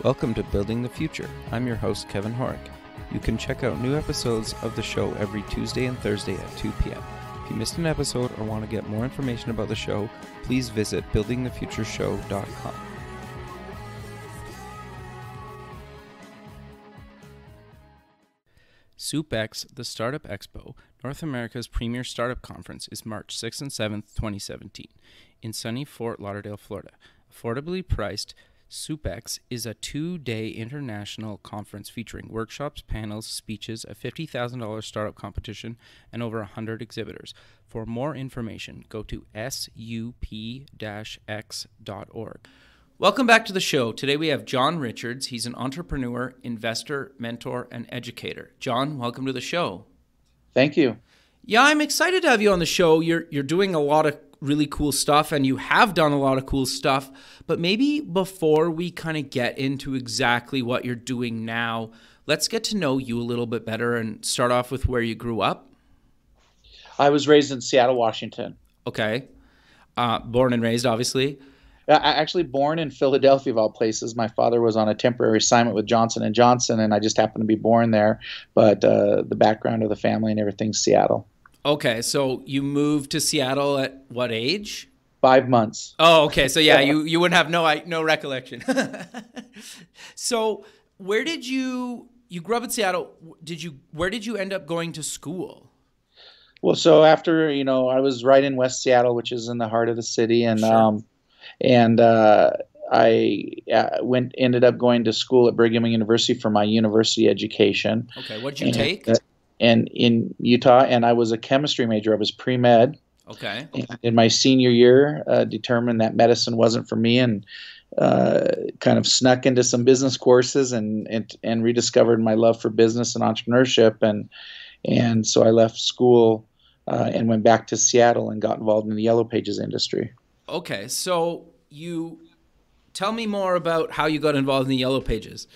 Welcome to Building the Future. I'm your host, Kevin Horick. You can check out new episodes of the show every Tuesday and Thursday at 2 p.m. If you missed an episode or want to get more information about the show, please visit buildingthefutureshow.com. SoupX, the Startup Expo, North America's premier startup conference, is March 6th and 7th, 2017, in sunny Fort Lauderdale, Florida. Affordably priced, SoupX is a 2-day international conference featuring workshops, panels, speeches, a $50,000 startup competition, and over 100 exhibitors. For more information, go to sup-x.org. Welcome back to the show. Today we have John Richards. He's an entrepreneur, investor, mentor, and educator. John, welcome to the show. Thank you. Yeah, I'm excited to have you on the show. You're doing a lot of really cool stuff, and you have done a lot of cool stuff. But maybe before we kind of get into exactly what you're doing now, let's get to know you a little bit better and start off with where you grew up. I was raised in Seattle, Washington. Okay. Born and raised, obviously. Actually born in Philadelphia, of all places. My father was on a temporary assignment with Johnson & Johnson, and I just happened to be born there. But the background of the family and everything's Seattle. Okay, so you moved to Seattle at what age? 5 months. Oh, okay. So yeah, you wouldn't have no recollection. So where did you grew up in Seattle? Where did you end up going to school? Well, so after, I was right in West Seattle, which is in the heart of the city, and Sure. I ended up going to school at Brigham Young University for my university education. Okay, what did you take? And in Utah, and I was a chemistry major. I was pre-med. Okay. And in my senior year, determined that medicine wasn't for me, and kind of snuck into some business courses and rediscovered my love for business and entrepreneurship. And so I left school and went back to Seattle and got involved in the Yellow Pages industry. Okay, so you tell me more about how you got involved in the Yellow Pages.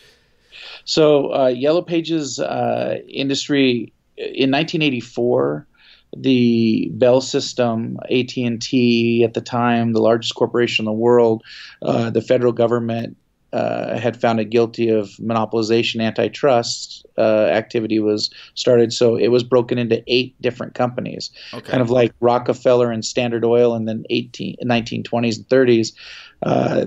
So Yellow Pages industry, in 1984, the Bell system, AT&T at the time, the largest corporation in the world, the federal government had found it guilty of monopolization. Antitrust activity was started. So it was broken into 8 different companies, kind of like Rockefeller and Standard Oil in the 1920s and 30s.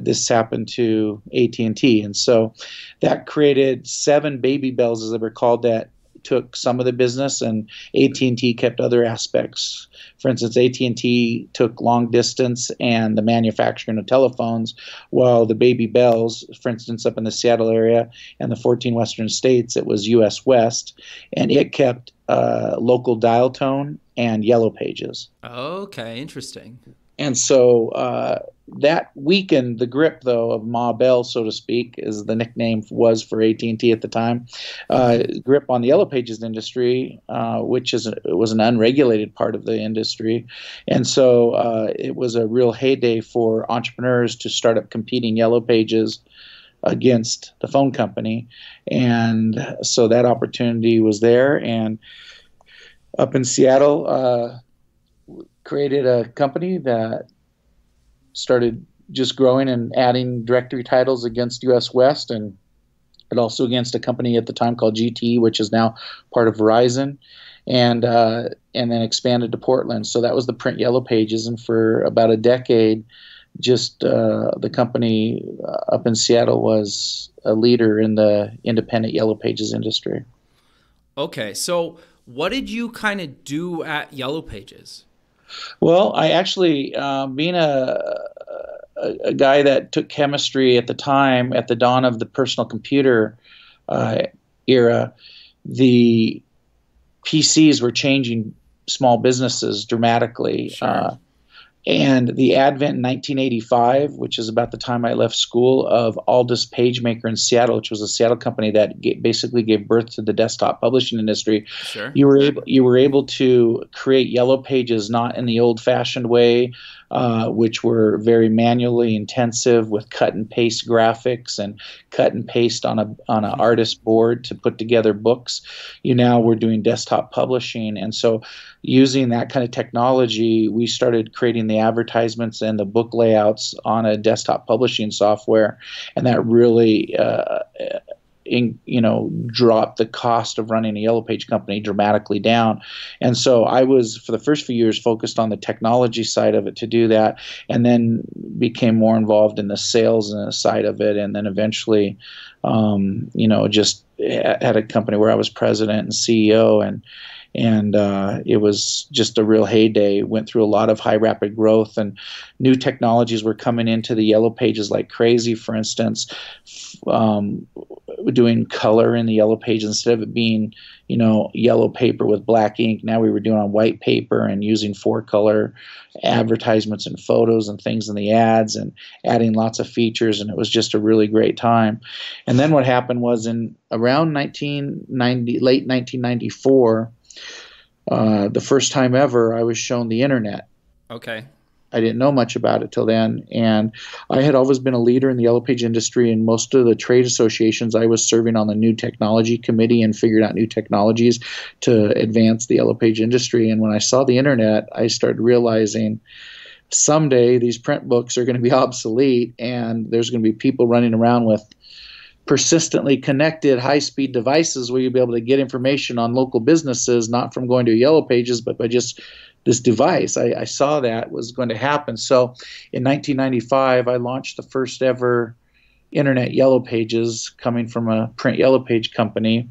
This happened to AT&T. And so that created 7 baby bells, as they were called, that took some of the business, and AT&T kept other aspects. For instance, AT&T took long distance and the manufacturing of telephones, while the baby bells, for instance, up in the Seattle area and the 14 western states, it was US West, and it kept local dial tone and Yellow Pages. Okay, interesting. And so that weakened the grip, though, of Ma Bell, so to speak, as the nickname was for AT&T at the time, grip on the Yellow Pages industry, which was an unregulated part of the industry. And so it was a real heyday for entrepreneurs to start up competing Yellow Pages against the phone company. And so that opportunity was there. And up in Seattle, created a company that started just growing and adding directory titles against US West, and also against a company at the time called GTE, which is now part of Verizon, and then expanded to Portland. So that was the print Yellow Pages, and for about a decade, just the company up in Seattle was a leader in the independent Yellow Pages industry. Okay, so what did you kind of do at Yellow Pages? Well, I actually, being a guy that took chemistry at the time, at the dawn of the personal computer era, the PCs were changing small businesses dramatically. Sure. And the advent in 1985, which is about the time I left school, of Aldous PageMaker in Seattle, which was a Seattle company that basically gave birth to the desktop publishing industry. Sure. You were able to create Yellow Pages not in the old-fashioned way which were very manually intensive with cut and paste graphics and cut and paste on an artist board to put together books. Now we're doing desktop publishing, and so using that kind of technology, we started creating the advertisements and the book layouts on a desktop publishing software, and that really dropped the cost of running a Yellow Page company dramatically down. And so I was, for the first few years, focused on the technology side of it to do that, and then became more involved in the sales side of it, and then eventually, just had a company where I was president and CEO, and it was just a real heyday. Went through a lot of high rapid growth, and new technologies were coming into the Yellow Pages like crazy. For instance, doing color in the Yellow Page instead of it being, yellow paper with black ink. Now we were doing on white paper and using 4-color advertisements and photos and things in the ads and adding lots of features, and it was just a really great time. And then what happened was in around late 1994, the first time ever I was shown the internet. Okay. I didn't know much about it till then, and I had always been a leader in the Yellow Page industry. In most of the trade associations, I was serving on the new technology committee and figured out new technologies to advance the Yellow Page industry. And when I saw the internet, I started realizing someday these print books are going to be obsolete, and there's going to be people running around with persistently connected high-speed devices where you'll be able to get information on local businesses, not from going to Yellow Pages, but by just this device. I saw that was going to happen. So in 1995, I launched the first ever internet Yellow Pages coming from a print Yellow Page company.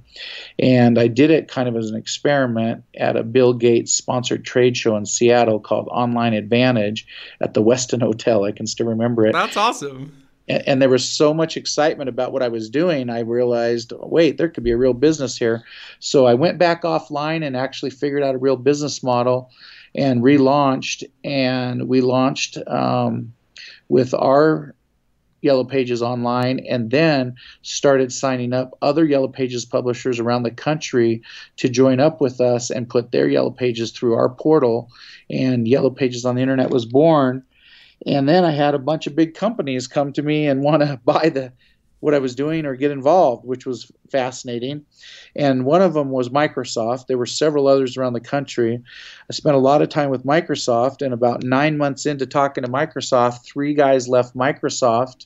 And I did it kind of as an experiment at a Bill Gates sponsored trade show in Seattle called Online Advantage at the Westin Hotel. I can still remember it. That's awesome. And there was so much excitement about what I was doing, I realized, wait, there could be a real business here. So I went back offline and actually figured out a real business model and relaunched. And we launched with our Yellow Pages online, and then started signing up other Yellow Pages publishers around the country to join up with us and put their Yellow Pages through our portal. And Yellow Pages on the Internet was born. And then I had a bunch of big companies come to me and want to buy what I was doing or get involved, which was fascinating. And one of them was Microsoft. There were several others around the country. I spent a lot of time with Microsoft, and about 9 months into talking to Microsoft, 3 guys left Microsoft,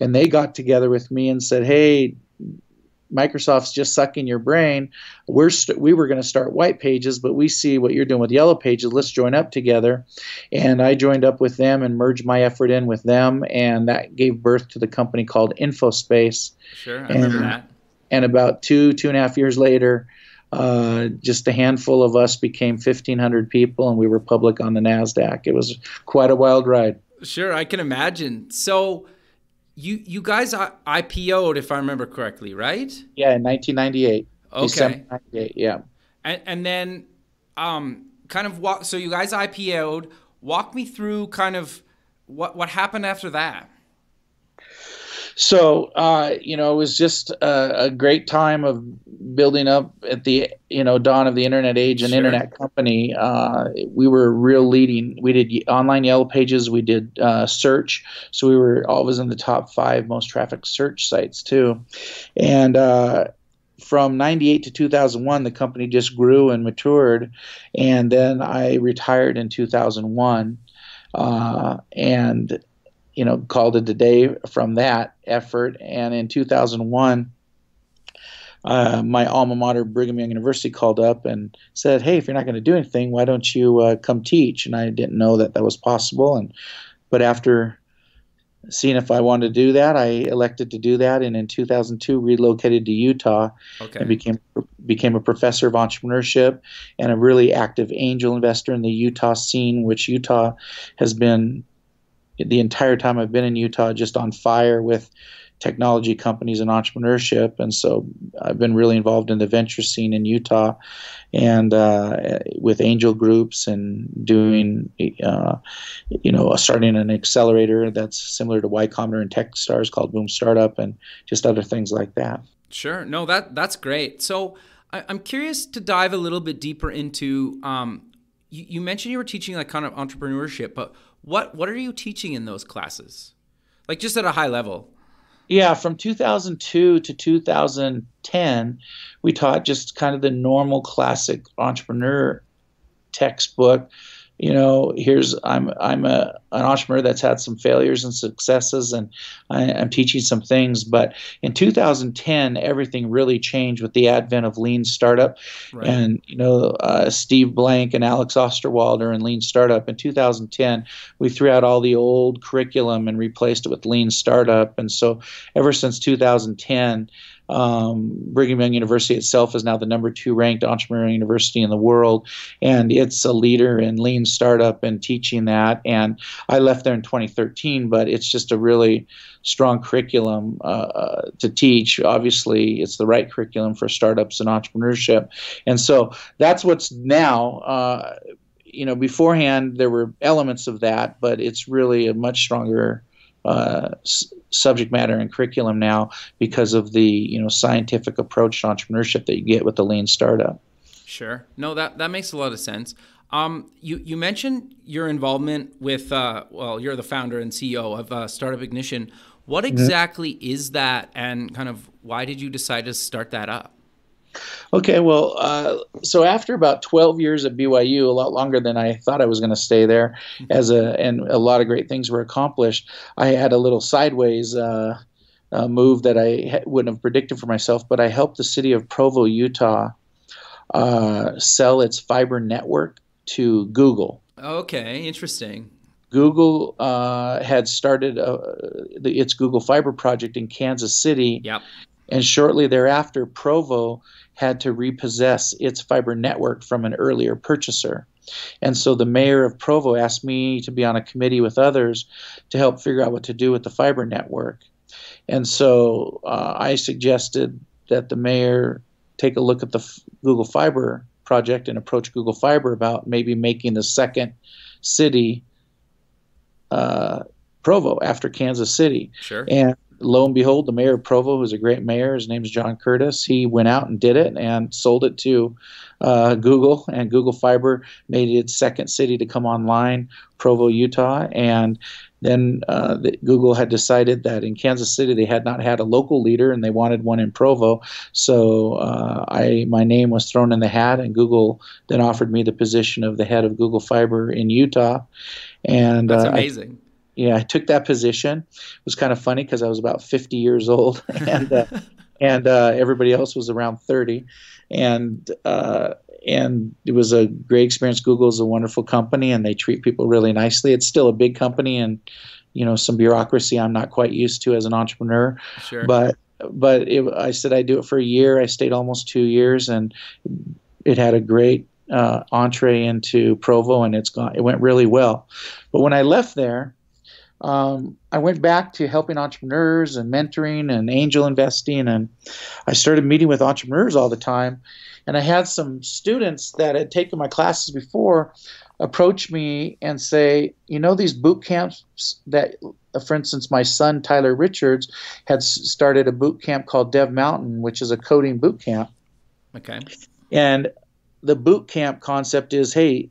and they got together with me and said, hey, Microsoft's just sucking your brain. We were going to start White Pages, but we see what you're doing with Yellow Pages. Let's join up together. And I joined up with them and merged my effort in with them, and that gave birth to the company called InfoSpace. Sure, I remember that. And about 2.5 years later, just a handful of us became 1,500 people, and we were public on the NASDAQ. It was quite a wild ride. Sure, I can imagine. So You guys IPO'd, if I remember correctly, right? Yeah, in 1998. Okay. December 98, yeah. And then so you guys IPO'd. Walk me through kind of what happened after that. So, it was just a great time of building up at the, dawn of the internet age and internet company. We were real leading. We did online Yellow Pages. We did search. So we were always in the top 5 most trafficked search sites too. And from 98 to 2001, the company just grew and matured. And then I retired in 2001. And called it a day from that effort. And in 2001, my alma mater, Brigham Young University, called up and said, hey, if you're not going to do anything, why don't you come teach? And I didn't know that was possible. But after seeing if I wanted to do that, I elected to do that. And in 2002, relocated to Utah. Okay. And became a professor of entrepreneurship and a really active angel investor in the Utah scene, which Utah has been, the entire time I've been in Utah, just on fire with technology companies and entrepreneurship. And so I've been really involved in the venture scene in Utah and with angel groups and doing, starting an accelerator that's similar to Y Combinator and Techstars called Boom Startup, and just other things like that. Sure. No, that's great. So I'm curious to dive a little bit deeper into you mentioned you were teaching like kind of entrepreneurship, but what are you teaching in those classes? Like just at a high level. Yeah, from 2002 to 2010, we taught just kind of the normal classic entrepreneur textbook. Here's I'm an entrepreneur that's had some failures and successes, and I'm teaching some things. But in 2010, everything really changed with the advent of Lean Startup, Right. and Steve Blank and Alex Osterwalder and Lean Startup. In 2010, we threw out all the old curriculum and replaced it with Lean Startup, and so ever since 2010. Brigham Young University itself is now the #2 ranked entrepreneurial university in the world, and it's a leader in Lean Startup and teaching that. And I left there in 2013, but it's just a really strong curriculum to teach. Obviously, it's the right curriculum for startups and entrepreneurship, and so that's what's now. Beforehand there were elements of that, but it's really a much stronger subject matter and curriculum now because of the scientific approach to entrepreneurship that you get with the Lean Startup. Sure. No, that makes a lot of sense. You mentioned your involvement with you're the founder and CEO of Startup Ignition. What exactly is that, and kind of why did you decide to start that up? Okay, well, so after about 12 years at BYU, a lot longer than I thought I was going to stay there, and a lot of great things were accomplished, I had a little sideways move that I wouldn't have predicted for myself, but I helped the city of Provo, Utah, sell its fiber network to Google. Okay, interesting. Google had started its Google Fiber project in Kansas City. Yep. And shortly thereafter, Provo had to repossess its fiber network from an earlier purchaser. And so the mayor of Provo asked me to be on a committee with others to help figure out what to do with the fiber network. And so I suggested that the mayor take a look at the Google Fiber project and approach Google Fiber about maybe making the second city Provo after Kansas City. Sure. And lo and behold, the mayor of Provo, who's a great mayor, his name is John Curtis, he went out and did it and sold it to Google, and Google Fiber made it its second city to come online, Provo, Utah. And then Google had decided that in Kansas City they had not had a local leader and they wanted one in Provo. So my name was thrown in the hat, and Google then offered me the position of the head of Google Fiber in Utah. And that's amazing. I took that position. It was kind of funny because I was about 50 years old, and everybody else was around 30, and it was a great experience. Google is a wonderful company, and they treat people really nicely. It's still a big company, and some bureaucracy I'm not quite used to as an entrepreneur. Sure. But I said I'd do it for a year. I stayed almost 2 years, and it had a great entree into Provo, and it went really well. But when I left there, I went back to helping entrepreneurs and mentoring and angel investing, and I started meeting with entrepreneurs all the time. And I had some students that had taken my classes before approach me and say, these boot camps that, for instance, my son Tyler Richards had started a boot camp called Dev Mountain, which is a coding boot camp. Okay. And the boot camp concept is, hey,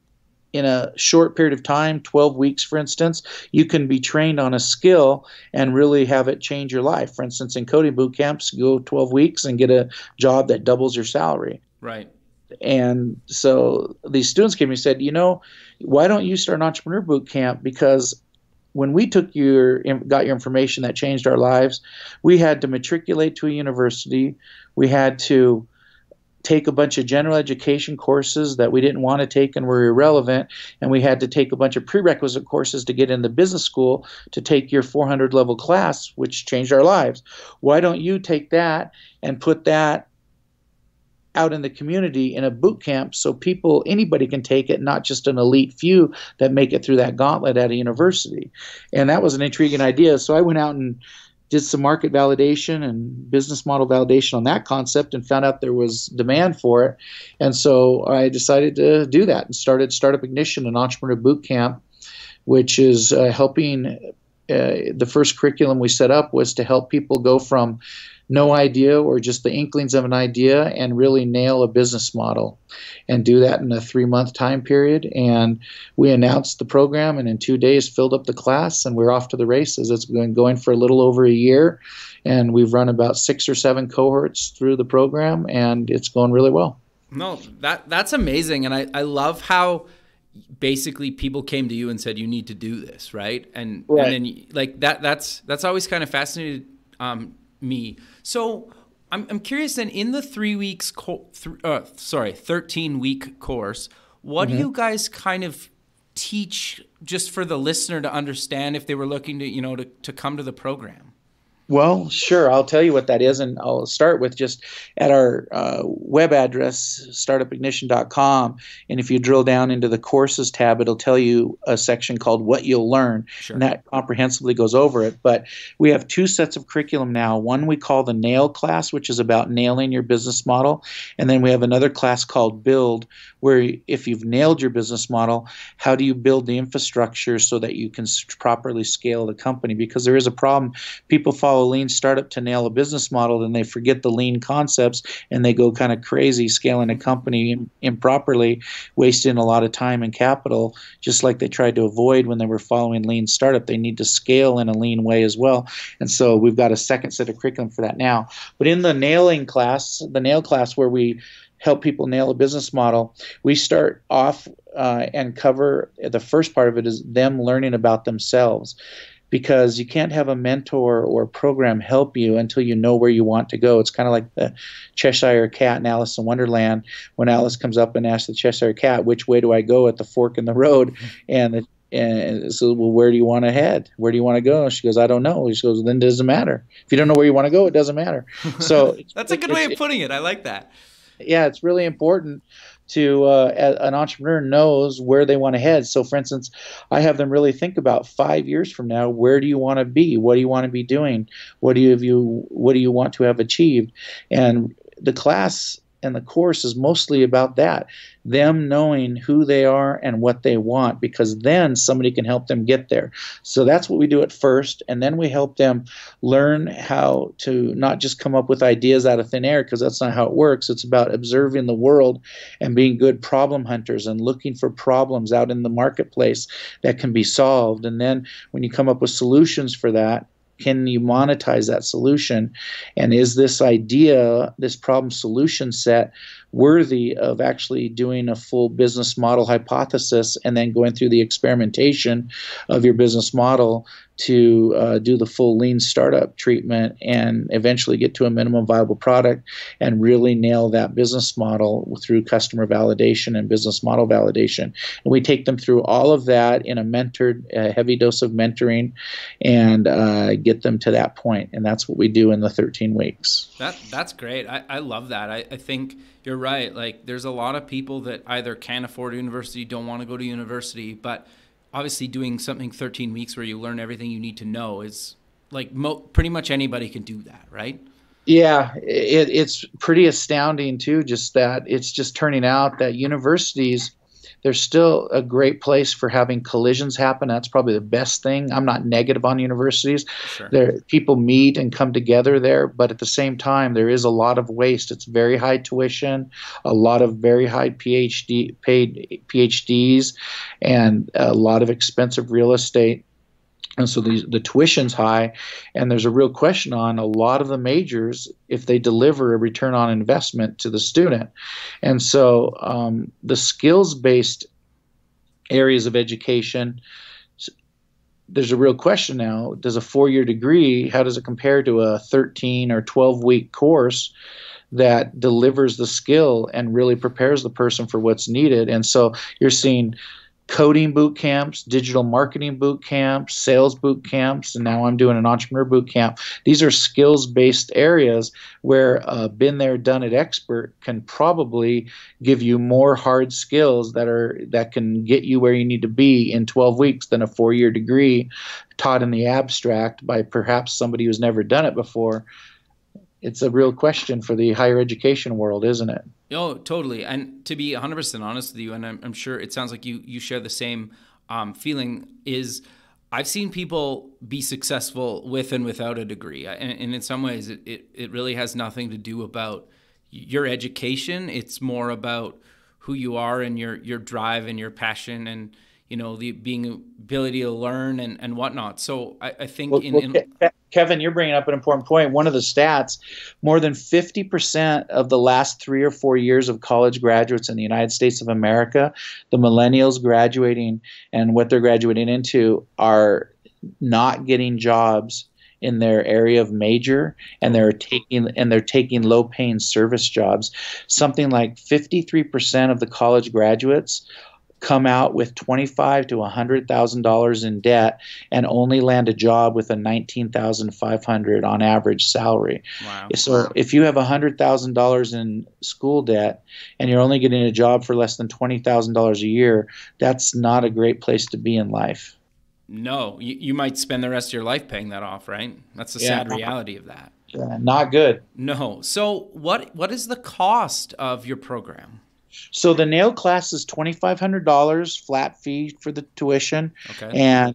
in a short period of time, 12 weeks, for instance, you can be trained on a skill and really have it change your life. For instance, in coding boot camps, you go 12 weeks and get a job that doubles your salary. Right. And so these students came and said, why don't you start an entrepreneur boot camp? Because when we got your information that changed our lives, we had to matriculate to a university. We had to take a bunch of general education courses that we didn't want to take and were irrelevant, and we had to take a bunch of prerequisite courses to get in the business school to take your 400 level class, which changed our lives. Why don't you take that and put that out in the community in a boot camp so anybody can take it, not just an elite few that make it through that gauntlet at a university? And that was an intriguing idea. So I went out and did some market validation and business model validation on that concept and found out there was demand for it. And so I decided to do that and started Startup Ignition, an entrepreneur boot camp, which is helping. The first curriculum we set up was to help people go from no idea or just the inklings of an idea and really nail a business model and do that in a 3-month time period. And we announced the program and in 2 days filled up the class and we're off to the races. It's been going for a little over a year and we've run about 6 or 7 cohorts through the program and it's going really well. No, that's amazing. And I love how basically people came to you and said, you need to do this, right? And then like that's always kind of fascinated me. So I'm curious then, in the 13-week course, what do you guys kind of teach, just for the listener to understand if they were looking to, to come to the program? Well, sure. I'll tell you what that is, and I'll start with just at our web address, startupignition.com. And if you drill down into the courses tab, it'll tell you a section called What You'll Learn, and that comprehensively goes over it. But we have 2 sets of curriculum now. One we call the Nail class, which is about nailing your business model. And then we have another class called Build, where if you've nailed your business model, how do you build the infrastructure so that you can properly scale the company? Because there is a problem. People follow a lean startup to nail a business model, and they forget the lean concepts, and they go kind of crazy scaling a company improperly, wasting a lot of time and capital, just like they tried to avoid when they were following lean startup. They need to scale in a lean way as well. And so we've got a second set of curriculum for that now. But in the nail class where we help people nail a business model, we start off and cover the first part of it is them learning about themselves. Because you can't have a mentor or a program help you until you know where you want to go. It's kind of like the Cheshire Cat in Alice in Wonderland, when Alice comes up and asks the Cheshire Cat, which way do I go at the fork in the road? And so, well, where do you want to head? Where do you want to go? She goes, I don't know. She goes, then it doesn't matter. If you don't know where you want to go, it doesn't matter. So that's a good way of putting it. I like that. Yeah, it's really important to an entrepreneur knows where they want to head. So, for instance, I have them really think about 5 years from now. Where do you want to be? What do you want to be doing? What do you want to have achieved? And the class and the course is mostly about that, them knowing who they are and what they want, because then somebody can help them get there. So that's what we do at first, and then we help them learn how to not just come up with ideas out of thin air, because that's not how it works. It's about observing the world and being good problem hunters and looking for problems out in the marketplace that can be solved. And then when you come up with solutions for that, can you monetize that solution? And is this idea, this problem solution set, worthy of actually doing a full business model hypothesis and then going through the experimentation of your business model to do the full lean startup treatment and eventually get to a minimum viable product and really nail that business model through customer validation and business model validation. And we take them through all of that in a mentored, heavy dose of mentoring, and get them to that point. And that's what we do in the 13 weeks. That's great. I love that. I think you're right. Like, there's a lot of people that either can't afford a university, don't want to go to university, but obviously doing something 13 weeks where you learn everything you need to know is like pretty much anybody can do that, right? Yeah, it's pretty astounding too, just that it's just turning out that universities, they're still a great place for having collisions happen. That's probably the best thing. I'm not negative on universities. Sure. People meet and come together there, but at the same time, there is a lot of waste. It's very high tuition, a lot of very high paid PhDs, and a lot of expensive real estate. And so the tuition's high, and there's a real question on a lot of the majors if they deliver a return on investment to the student. And so the skills-based areas of education, there's a real question now. Does a 4-year degree, how does it compare to a 13 or 12-week course that delivers the skill and really prepares the person for what's needed? And so you're seeing coding boot camps, digital marketing boot camps, sales boot camps, and now I'm doing an entrepreneur boot camp. These are skills-based areas where a been there, done it expert can probably give you more hard skills that can get you where you need to be in 12 weeks than a 4-year degree taught in the abstract by perhaps somebody who's never done it before. It's a real question for the higher education world, isn't it? Oh, totally. And to be 100% honest with you, and I'm sure it sounds like you share the same feeling, is I've seen people be successful with and without a degree. And in some ways, it really has nothing to do about your education. It's more about who you are and your drive and your passion and, the ability to learn and whatnot. So I think Kevin, you're bringing up an important point. One of the stats, more than 50% of the last 3 or 4 years of college graduates in the United States of America, the millennials graduating and what they're graduating into, are not getting jobs in their area of major, and they're taking low-paying service jobs. Something like 53% of the college graduates come out with $25,000 to $100,000 in debt and only land a job with a $19,500 on average salary. Wow. So if you have $100,000 in school debt and you're only getting a job for less than $20,000 a year, that's not a great place to be in life. No, you might spend the rest of your life paying that off, right? That's the sad reality of that. Yeah, not good. No. So what is the cost of your program? So the nail class is $2,500 flat fee for the tuition, and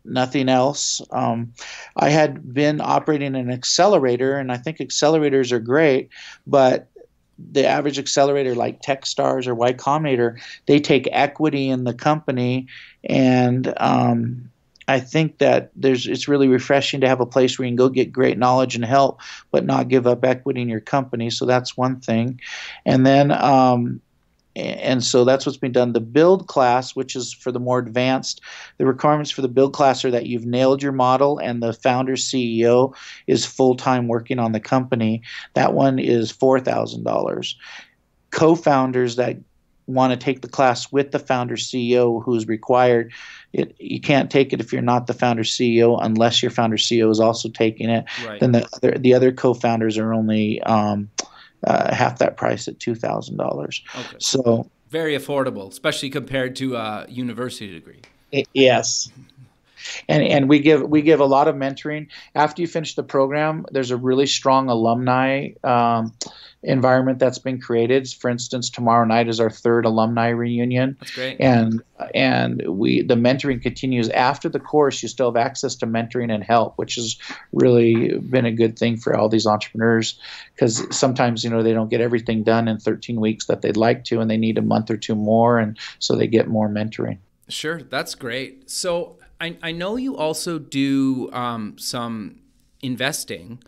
nothing else. I had been operating an accelerator, and I think accelerators are great, but the average accelerator like Techstars or Y Combinator, they take equity in the company, and I think that it's really refreshing to have a place where you can go get great knowledge and help, but not give up equity in your company. So that's one thing. And then, and so that's what's been done. The build class, which is for the more advanced, the requirements for the build class are that you've nailed your model and the founder CEO is full-time working on the company. That one is $4,000. Co-founders that want to take the class with the founder CEO who's required, you can't take it if you're not the founder CEO unless your founder CEO is also taking it. Right. Then the other co-founders are only half that price at $2,000. Okay. So very affordable, especially compared to a university degree. Yes. And we give a lot of mentoring. After you finish the program, there's a really strong alumni environment that's been created. For instance, tomorrow night is our 3rd alumni reunion. That's great. And the mentoring continues after the course. You still have access to mentoring and help, which has really been a good thing for all these entrepreneurs, because sometimes they don't get everything done in 13 weeks that they'd like to, and they need a month or two more, and so they get more mentoring. Sure, that's great. So I know you also do some investing.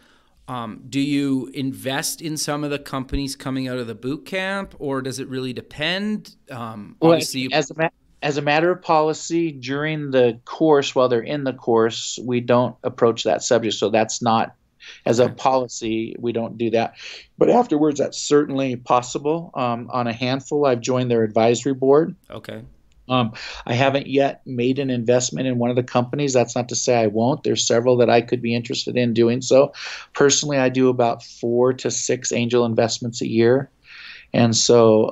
Do you invest in some of the companies coming out of the boot camp, or does it really depend? Obviously, as a matter of policy, during the course, while they're in the course, we don't approach that subject. So that's not, as a policy, we don't do that. But afterwards, that's certainly possible. On a handful, I've joined their advisory board. Okay. I haven't yet made an investment in one of the companies. That's not to say I won't. There's several that I could be interested in doing so. Personally, I do about 4 to 6 angel investments a year. And so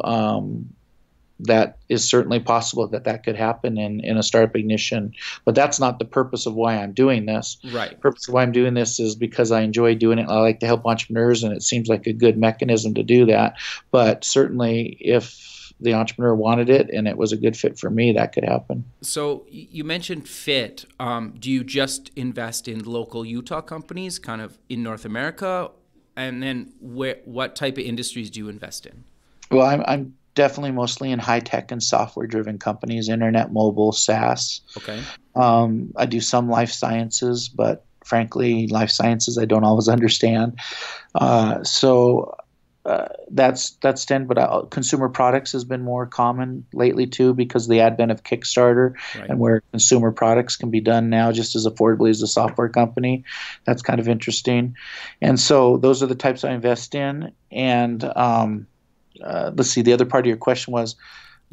that is certainly possible that could happen in a startup ignition. But that's not the purpose of why I'm doing this. Right. The purpose of why I'm doing this is because I enjoy doing it. I like to help entrepreneurs, and it seems like a good mechanism to do that. But certainly if the entrepreneur wanted it and it was a good fit for me, that could happen. So you mentioned fit. Do you just invest in local Utah companies kind of in North America? And then what type of industries do you invest in? Well, I'm definitely mostly in high-tech and software-driven companies, internet, mobile, SaaS. Okay. I do some life sciences, but frankly, life sciences I don't always understand. That's 10, but consumer products has been more common lately too, because of the advent of Kickstarter, right, and where consumer products can be done now just as affordably as a software company. That's kind of interesting. And so those are the types I invest in. And let's see, the other part of your question was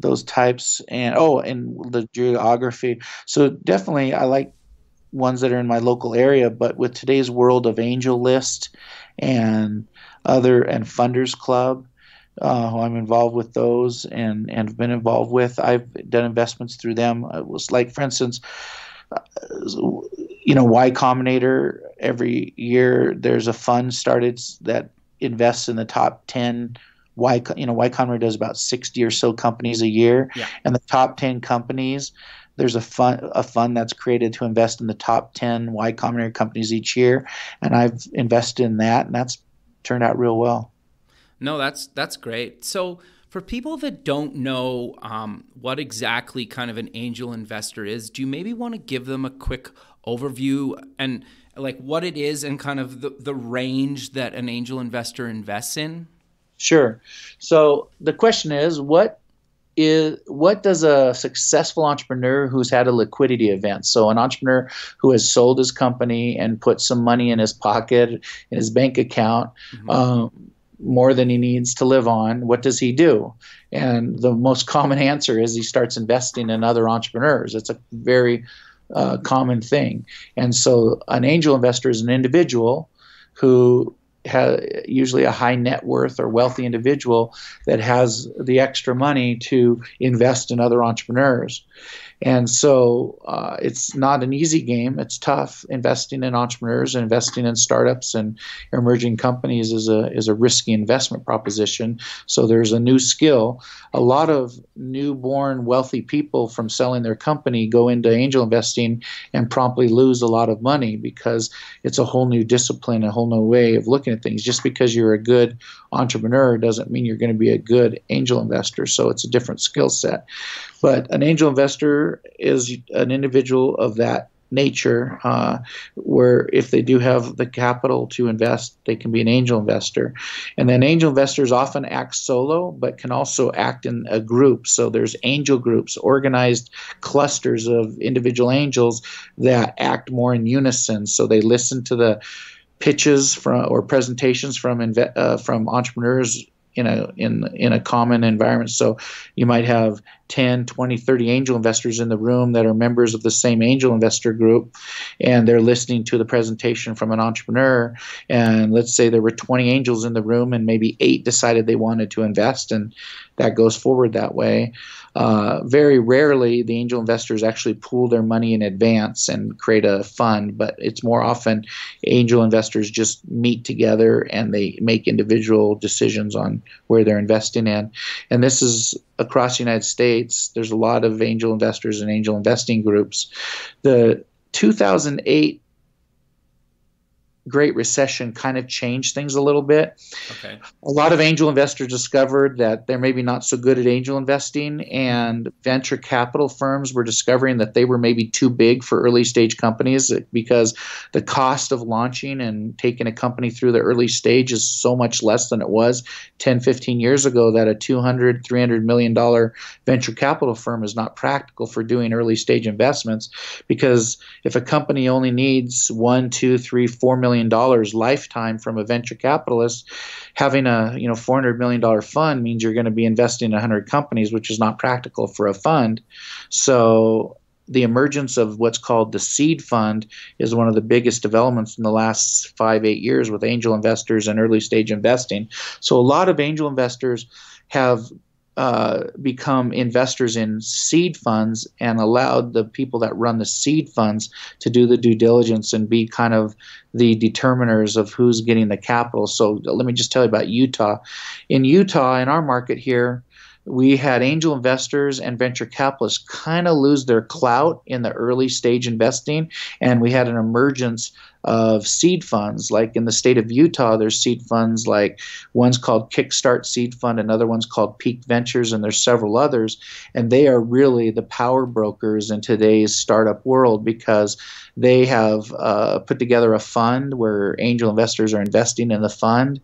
those types and the geography. So definitely I like ones that are in my local area, but with today's world of Angel List and Funders Club, I'm involved with those and have been involved with. I've done investments through them. It was like, for instance, Y Combinator, every year there's a fund started that invests in the top 10. Y Combinator does about 60 or so companies a year, yeah, and the top 10 companies, there's a fund that's created to invest in the top 10 Y Combinator companies each year, and I've invested in that, and that's turned out real well. No, that's great. So for people that don't know what exactly kind of an angel investor is, do you maybe want to give them a quick overview and like what it is and kind of the range that an angel investor invests in? Sure. So the question is, what does a successful entrepreneur who's had a liquidity event, so an entrepreneur who has sold his company and put some money in his pocket, in his bank account, more than he needs to live on, what does he do? And the most common answer is he starts investing in other entrepreneurs. It's a very common thing. And so an angel investor is an individual who usually a high net worth or wealthy individual that has the extra money to invest in other entrepreneurs. And so it's not an easy game. It's tough. Investing in entrepreneurs and investing in startups and emerging companies is a risky investment proposition. So there's a new skill. A lot of newborn wealthy people from selling their company go into angel investing and promptly lose a lot of money because it's a whole new discipline, a whole new way of looking at things. Just because you're a good entrepreneur doesn't mean you're going to be a good angel investor. So it's a different skill set. But an angel investor is an individual of that nature, where if they do have the capital to invest, they can be an angel investor. And then angel investors often act solo, but can also act in a group. So there's angel groups, organized clusters of individual angels that act more in unison. So they listen to the pitches or presentations from entrepreneurs in a common environment. So you might have 10, 20, 30 angel investors in the room that are members of the same angel investor group, and they're listening to the presentation from an entrepreneur. And let's say there were 20 angels in the room and maybe 8 decided they wanted to invest, and that goes forward that way. Very rarely the angel investors actually pool their money in advance and create a fund, but it's more often angel investors just meet together and they make individual decisions on where they're investing in. And this is across the United States. There's a lot of angel investors and angel investing groups. The 2008 Great Recession kind of changed things a little bit. Okay. A lot of angel investors discovered that they're maybe not so good at angel investing, and venture capital firms were discovering that they were maybe too big for early stage companies because the cost of launching and taking a company through the early stage is so much less than it was 10, 15 years ago, that a $200, $300 million venture capital firm is not practical for doing early stage investments, because if a company only needs $1, $2, $3, $4 million lifetime from a venture capitalist, having a $400 million fund means you're going to be investing in 100 companies, which is not practical for a fund. So the emergence of what's called the seed fund is one of the biggest developments in the last 5-8 years with angel investors and early stage investing. So a lot of angel investors have become investors in seed funds and allowed the people that run the seed funds to do the due diligence and be kind of the determiners of who's getting the capital. So let me just tell you about Utah. In Utah, in our market here, we had angel investors and venture capitalists kind of lose their clout in the early stage investing, and we had an emergence of seed funds. Like in the state of Utah, there's seed funds, like one's called Kickstart Seed Fund, another one's called Peak Ventures, and there's several others. And they are really the power brokers in today's startup world, because they have put together a fund where angel investors are investing in the fund,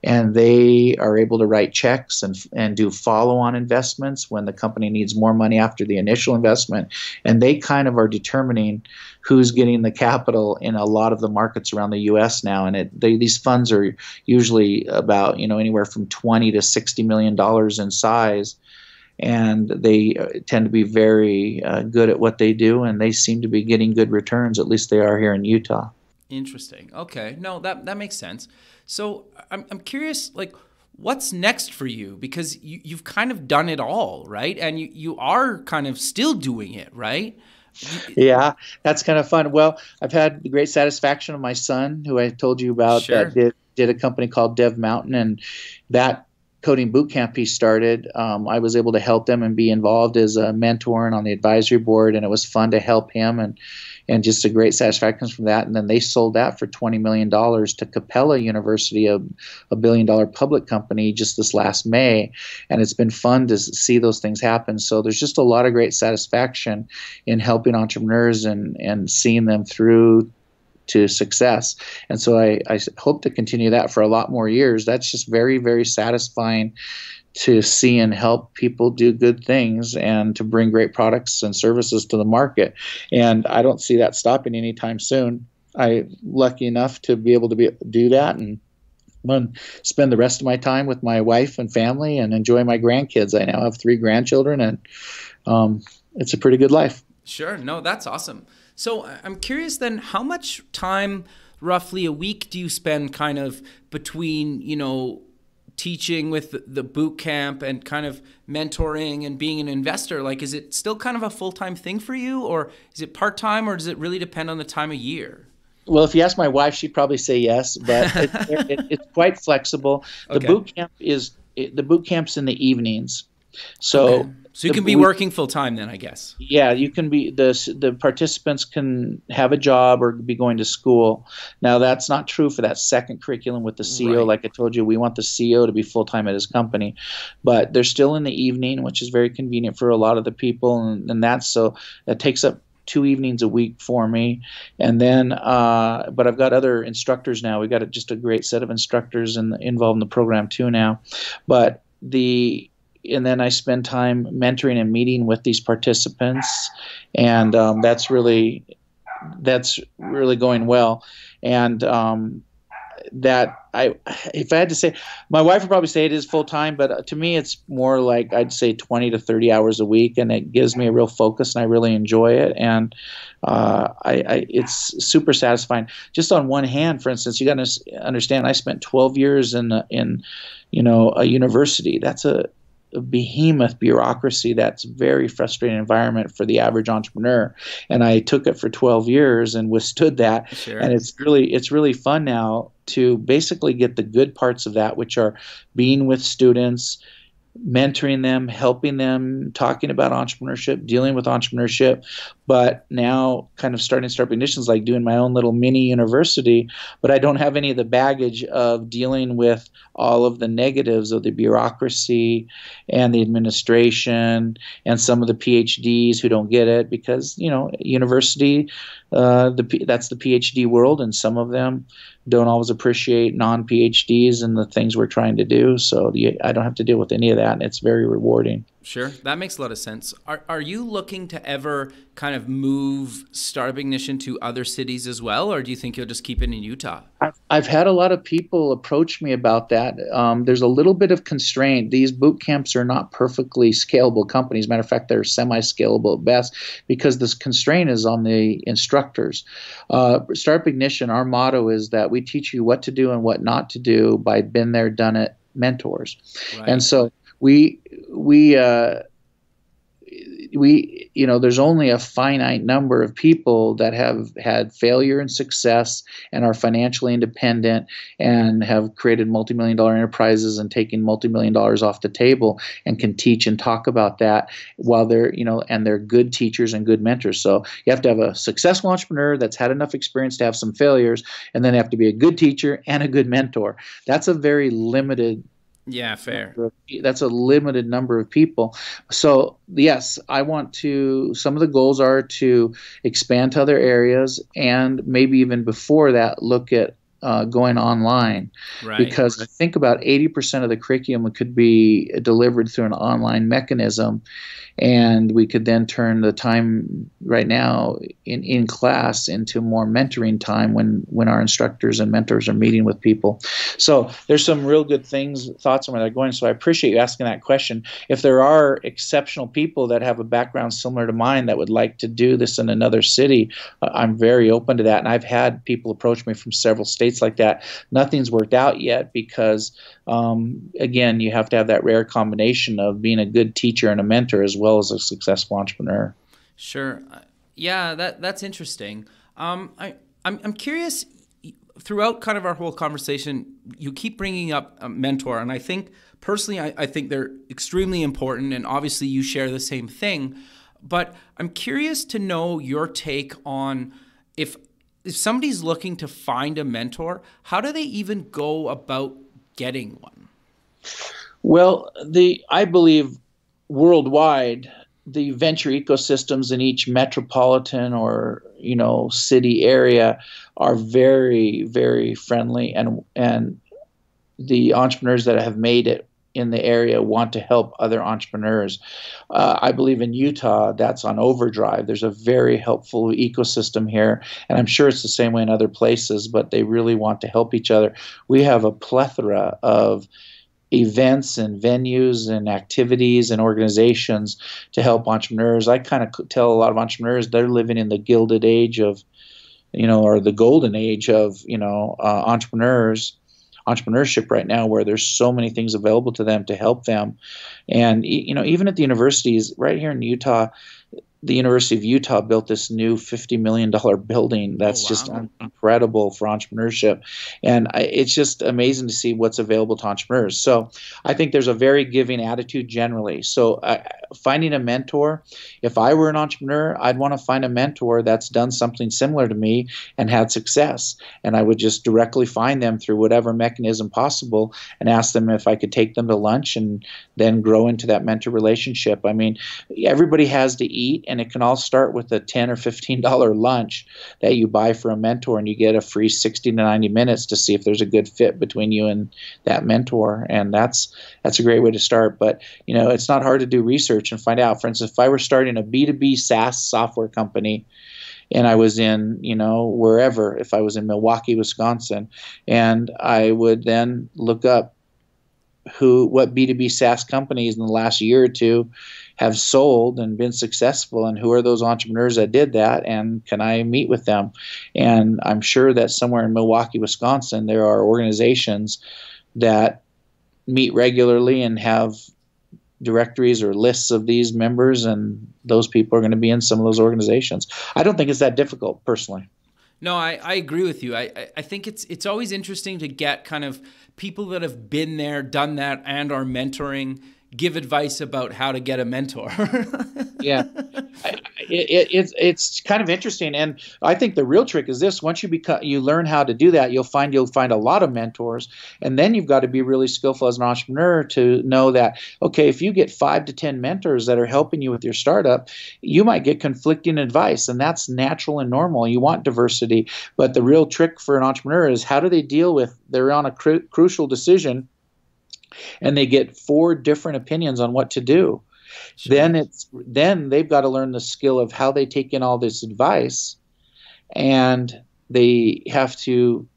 and they are able to write checks and do follow-on investments when the company needs more money after the initial investment. And they kind of are determining who's getting the capital in a lot of the markets around the U.S. now. And these funds are usually about anywhere from $20 to $60 million in size. And they tend to be very good at what they do, and they seem to be getting good returns. At least they are here in Utah. Interesting. Okay. No, that makes sense. So I'm curious, like, what's next for you? Because you've kind of done it all, right? And you are kind of still doing it, right? Yeah, that's kind of fun. Well, I've had the great satisfaction of my son, who I told you about, Sure. that did a company called Dev Mountain, and that coding bootcamp he started, I was able to help them and be involved as a mentor and on the advisory board, and it was fun to help him and just a great satisfaction from that. And then they sold that for $20 million to Capella University, a $1 billion public company, just this last May. And it's been fun to see those things happen. So there's just a lot of great satisfaction in helping entrepreneurs and seeing them through to success. And so I hope to continue that for a lot more years. That's just very, very satisfying to see and help people do good things and to bring great products and services to the market. And I don't see that stopping anytime soon. I'm lucky enough to be able to do that, and spend the rest of my time with my wife and family and enjoy my grandkids. I now have 3 grandchildren, and it's a pretty good life. Sure. No, that's awesome. So I'm curious then, how much time, roughly a week, do you spend kind of between, teaching with the boot camp and kind of mentoring and being an investor? Like, is it still kind of a full-time thing for you, or is it part-time, or does it really depend on the time of year? Well, if you ask my wife, she'd probably say yes, but it's quite flexible. The boot camp's in the evenings. So, so you can be working full time then, I guess. Yeah, you can be the participants can have a job or be going to school. Now, that's not true for that second curriculum with the CEO. Right. Like I told you, we want the CEO to be full time at his company, but they're still in the evening, which is very convenient for a lot of the people, and that takes up 2 evenings a week for me. And then, but I've got other instructors now. We've got just a great set of instructors involved in the program too now. And then I spend time mentoring and meeting with these participants, and that's really going well. And if I had to say, my wife would probably say it is full time, but to me it's more like, I'd say 20 to 30 hours a week, and it gives me a real focus, and I really enjoy it. And it's super satisfying. Just on one hand, for instance, you got to understand, I spent 12 years in a university. That's a behemoth bureaucracy. That's a very frustrating environment for the average entrepreneur, and I took it for 12 years and withstood that. Sure. And it's really fun now to basically get the good parts of that, which are being with students, mentoring them, helping them, talking about entrepreneurship, dealing with entrepreneurship, but now kind of starting startup ignitions, like doing my own little mini university, but I don't have any of the baggage of dealing with all of the negatives of the bureaucracy and the administration and some of the PhDs who don't get it, because, university, that's the PhD world, and some of them don't always appreciate non-PhDs and the things we're trying to do. So I don't have to deal with any of that, and it's very rewarding. Sure. That makes a lot of sense. Are you looking to ever kind of move Startup Ignition to other cities as well, or do you think you'll just keep it in Utah? I've had a lot of people approach me about that. There's a little bit of constraint. These boot camps are not perfectly scalable companies. Matter of fact, they're semi-scalable at best, because this constraint is on the instructors. Startup Ignition, our motto is that we teach you what to do and what not to do by been there, done it mentors. Right. And so there's only a finite number of people that have had failure and success and are financially independent and have created multi-million-dollar enterprises and taken multi-million dollars off the table and can teach and talk about that while they're, and they're good teachers and good mentors. So you have to have a successful entrepreneur that's had enough experience to have some failures, and then have to be a good teacher and a good mentor. That's a very limited fair. That's a limited number of people. So yes, some of the goals are to expand to other areas, and maybe even before that, look at going online. Right. Because I think about 80% of the curriculum could be delivered through an online mechanism, and we could then turn the time right now in class into more mentoring time when our instructors and mentors are meeting with people. So there's some real good thoughts on where they're going. So I appreciate you asking that question. If there are exceptional people that have a background similar to mine that would like to do this in another city, I'm very open to that. And I've had people approach me from several states like that. Nothing's worked out yet because, again, you have to have that rare combination of being a good teacher and a mentor as well as a successful entrepreneur. Sure. Yeah, that's interesting. I'm curious. throughout kind of our whole conversation, you keep bringing up a mentor. And I think personally, I think they're extremely important. And obviously you share the same thing. But I'm curious to know your take on if somebody's looking to find a mentor, how do they even go about getting one? Well, I believe worldwide, the venture ecosystems in each metropolitan or city area are very, very friendly, and the entrepreneurs that have made it in the area want to help other entrepreneurs. I believe in Utah, that's on overdrive. There's a very helpful ecosystem here, and I'm sure it's the same way in other places, but they really want to help each other. We have a plethora of events and venues and activities and organizations to help entrepreneurs. I kind of tell a lot of entrepreneurs they're living in the gilded age of, or the golden age of, entrepreneurship right now, where there's so many things available to them to help them. And, even at the universities right here in Utah, the University of Utah built this new $50 million building that's just incredible for entrepreneurship. And it's just amazing to see what's available to entrepreneurs. So I think there's a very giving attitude generally. So finding a mentor, if I were an entrepreneur, I'd want to find a mentor that's done something similar to me and had success. And I would just directly find them through whatever mechanism possible and ask them if I could take them to lunch and then grow into that mentor relationship. I mean, everybody has to eat, and it can all start with a $10 or $15 lunch that you buy for a mentor, and you get a free 60 to 90 minutes to see if there's a good fit between you and that mentor. And that's a great way to start. But it's not hard to do research and find out. For instance, if I were starting a B2B SaaS software company, and I was in, wherever, if I was in Milwaukee, Wisconsin, and I would then look up what B2B SaaS companies in the last year or two have sold and been successful, and who are those entrepreneurs that did that, and can I meet with them? And I'm sure that somewhere in Milwaukee, Wisconsin, there are organizations that meet regularly and have directories or lists of these members, and those people are going to be in some of those organizations. I don't think it's that difficult, personally. No, I agree with you. I think it's always interesting to get kind of people that have been there, done that, and are mentoring, give advice about how to get a mentor. Yeah, it's kind of interesting, and I think the real trick is this: once you learn how to do that, you'll find a lot of mentors, and then you've got to be really skillful as an entrepreneur to know that, okay, if you get 5 to 10 mentors that are helping you with your startup, you might get conflicting advice, and that's natural and normal. You want diversity, but the real trick for an entrepreneur is how do they deal with they're on a crucial decision, and they get 4 different opinions on what to do. Sure. Then they've got to learn the skill of how they take in all this advice, and they have to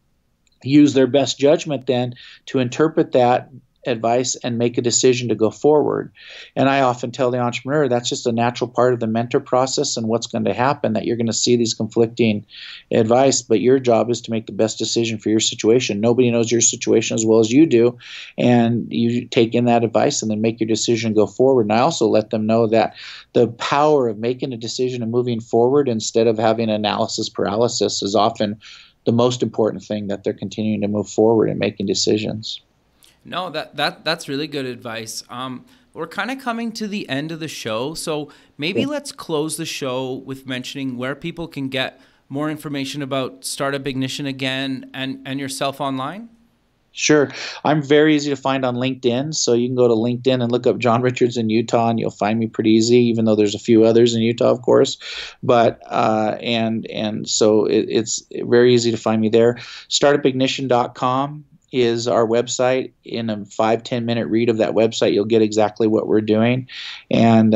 use their best judgment then to interpret that advice and make a decision to go forward. And I often tell the entrepreneur that's just a natural part of the mentor process and what's going to happen, that you're going to see these conflicting advice, but your job is to make the best decision for your situation. Nobody knows your situation as well as you do, and you take in that advice and then make your decision and go forward. And I also let them know that the power of making a decision and moving forward instead of having analysis paralysis is often the most important thing, that they're continuing to move forward and making decisions. No, that's really good advice. We're kind of coming to the end of the show, so maybe let's close the show with mentioning where people can get more information about Startup Ignition again and yourself online. Sure. I'm very easy to find on LinkedIn, so you can go to LinkedIn and look up John Richards in Utah, and you'll find me pretty easy, even though there's a few others in Utah, of course. But so it's very easy to find me there. Startupignition.com is our website. In a 5-10 minute read of that website, you'll get exactly what we're doing, and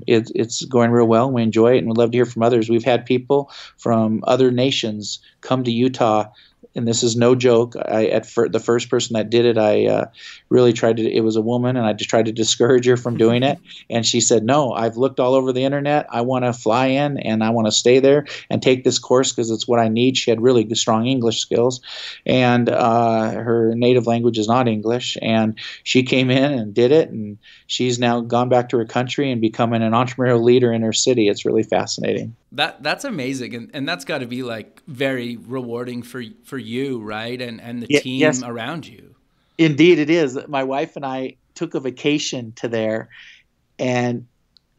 it's going real well. We enjoy it, and we'd love to hear from others. We've had people from other nations come to Utah, and this is no joke. The first person that did it, I really tried to. It was a woman, and I just tried to discourage her from doing it. And she said, "No, I've looked all over the internet. I want to fly in, and I want to stay there and take this course because it's what I need." She had really strong English skills, and her native language is not English. And she came in and did it, and she's now gone back to her country and becoming an entrepreneurial leader in her city. It's really fascinating. That's amazing, and that's got to be like very rewarding for you, right? And the Yes, team around you. indeed it is. My wife and I took a vacation to there and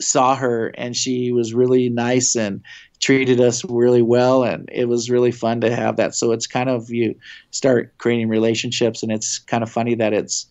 saw her, and she was really nice and treated us really well, and it was really fun to have that. So it's kind of, you start creating relationships, and it's kind of funny that it's,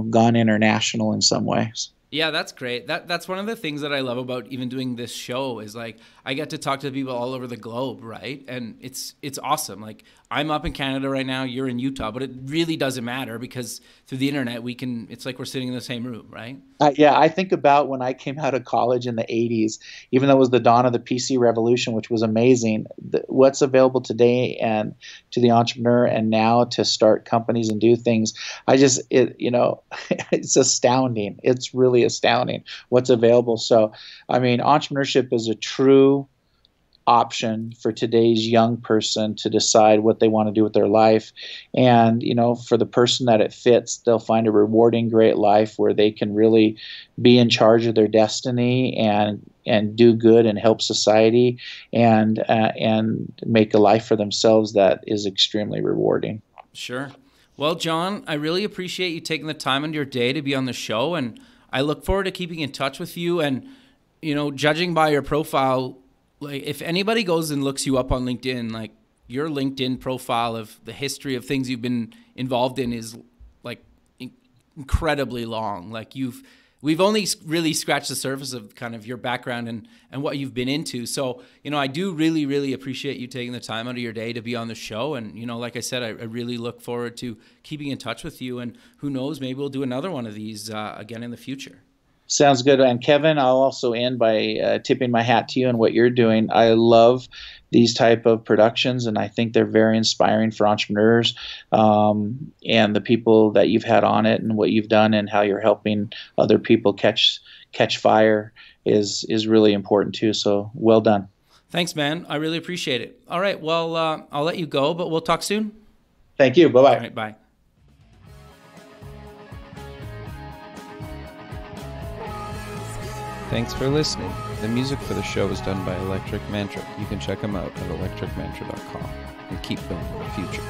gone international in some ways. Yeah, that's great. That's one of the things that I love about even doing this show is like I get to talk to people all over the globe, right? And it's awesome. Like I'm up in Canada right now, you're in Utah, but it really doesn't matter because through the internet it's like we're sitting in the same room, right? Yeah, I think about when I came out of college in the 80s, even though it was the dawn of the PC revolution, which was amazing, what's available today and to the entrepreneur and now to start companies and do things. It's astounding. It's really astounding what's available. So, I mean, entrepreneurship is a true option for today's young person to decide what they want to do with their life. And, for the person that it fits, they'll find a rewarding, great life where they can really be in charge of their destiny and do good and help society and make a life for themselves that is extremely rewarding. Sure. Well, John, I really appreciate you taking the time in your day to be on the show, and I look forward to keeping in touch with you. And, judging by your profile, like if anybody goes and looks you up on LinkedIn, like your LinkedIn profile of the history of things you've been involved in is like incredibly long. Like we've only really scratched the surface of kind of your background and what you've been into. So, I do really, really appreciate you taking the time out of your day to be on the show. And, like I said, I really look forward to keeping in touch with you. And who knows, maybe we'll do another one of these again in the future. Sounds good. And Kevin, I'll also end by tipping my hat to you and what you're doing. I love these type of productions, and I think they're very inspiring for entrepreneurs and the people that you've had on it and what you've done and how you're helping other people catch fire is really important too. So well done. Thanks, man. I really appreciate it. All right. Well, I'll let you go, but we'll talk soon. Thank you. Bye-bye. All right. Bye. Thanks for listening. The music for the show was done by Electric Mantra. You can check them out at electricmantra.com and keep building the future.